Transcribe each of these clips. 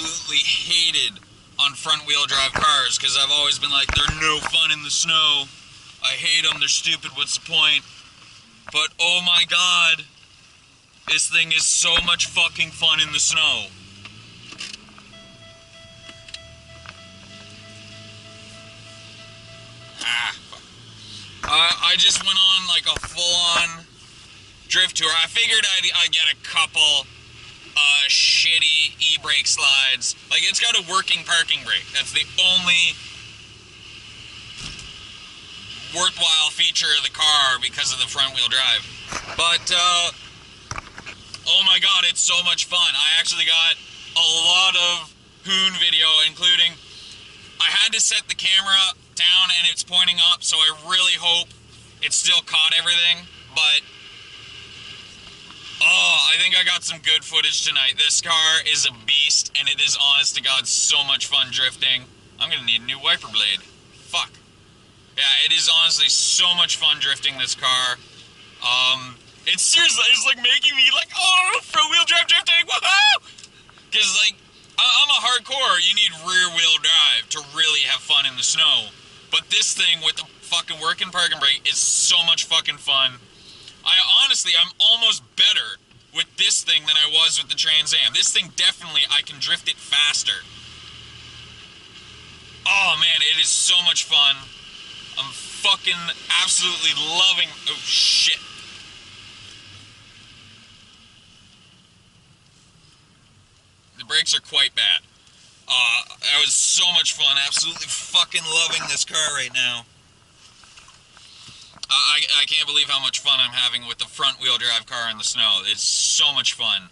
absolutely hated on front-wheel drive cars because I've always been like, they're no fun in the snow. I hate them, they're stupid, what's the point? But oh my god, this thing is so much fucking fun in the snow. I just went on like a full-on drift tour. I figured I'd get a couple shitty e-brake slides. Like, it's got a working parking brake. That's the only worthwhile feature of the car because of the front-wheel drive. But, oh my god, it's so much fun. I actually got a lot of hoon video, including, I had to set the camera down and it's pointing up, so I really hope it still caught everything, but oh, I think I got some good footage tonight. This car is a beast, and it is, honest to God, so much fun drifting. I'm gonna need a new wiper blade. Fuck. Yeah, it is honestly so much fun drifting this car. It's seriously, it's like making me like, oh, front-wheel drive drifting, woohoo! Because, like, I'm a hardcore, you need rear-wheel drive to really have fun in the snow. But this thing with the fucking working parking brake is so much fucking fun. I'm almost better with this thing than I was with the Trans Am. This thing definitely, I can drift it faster. Oh man, it is so much fun. I'm fucking absolutely loving, oh shit. The brakes are quite bad. That was so much fun, absolutely fucking loving this car right now. I can't believe how much fun I'm having with the front-wheel drive car in the snow. It's so much fun.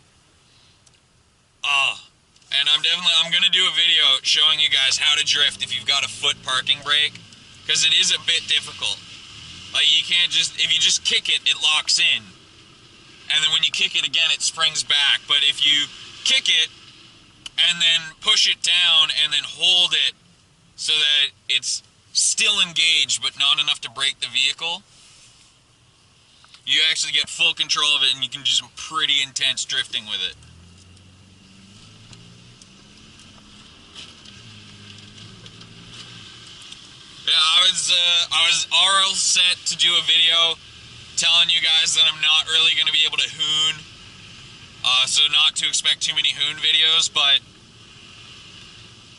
And I'm gonna do a video showing you guys how to drift if you've got a foot parking brake, because it is a bit difficult. Like, you can't just, if you just kick it, it locks in. And then when you kick it again, it springs back. But if you kick it, and then push it down, and then hold it so that it's still engaged, but not enough to break the vehicle, you actually get full control of it, and you can do some pretty intense drifting with it. Yeah, I was all set to do a video telling you guys that I'm not really going to be able to hoon, so not to expect too many hoon videos, but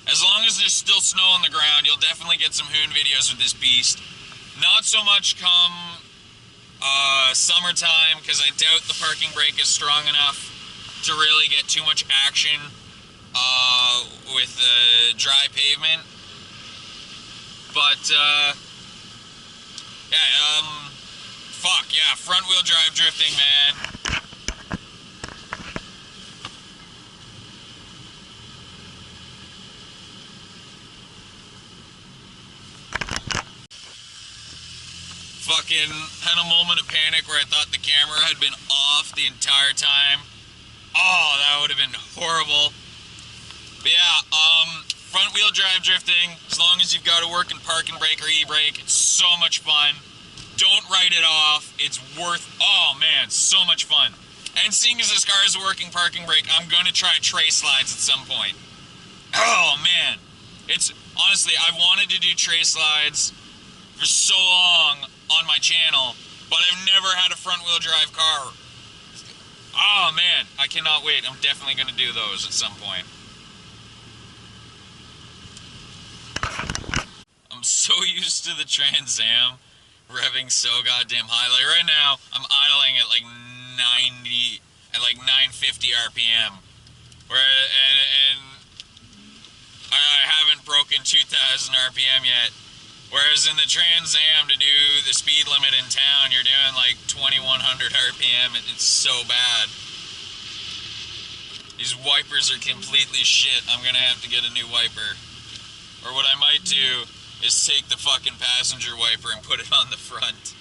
as long as there's still snow on the ground, you'll definitely get some hoon videos with this beast. Not so much come summertime, because I doubt the parking brake is strong enough to really get too much action with the dry pavement. But, yeah, fuck, yeah, front-wheel drive drifting, man. Fucking had a moment of panic where I thought the camera had been off the entire time. Oh, that would have been horrible. But yeah, front-wheel drive drifting, as long as you've got a working parking brake or e-brake, it's so much fun. Don't write it off. It's worth, oh man, so much fun. And seeing as this car is a working parking brake, I'm going to try tray slides at some point. Oh man, it's, honestly, I've wanted to do tray slides for so long on my channel, but I've never had a front-wheel drive car. Oh man, I cannot wait. I'm definitely going to do those at some point. I'm so used to the Trans Am revving so goddamn high. Like right now, I'm idling at like 90, at like 950 RPM. And I haven't broken 2000 RPM yet. Whereas in the Trans Am, to do the speed limit in town, you're doing like 2100 RPM, and it's so bad. These wipers are completely shit. I'm gonna have to get a new wiper. Or what I might do is take the fucking passenger wiper and put it on the front.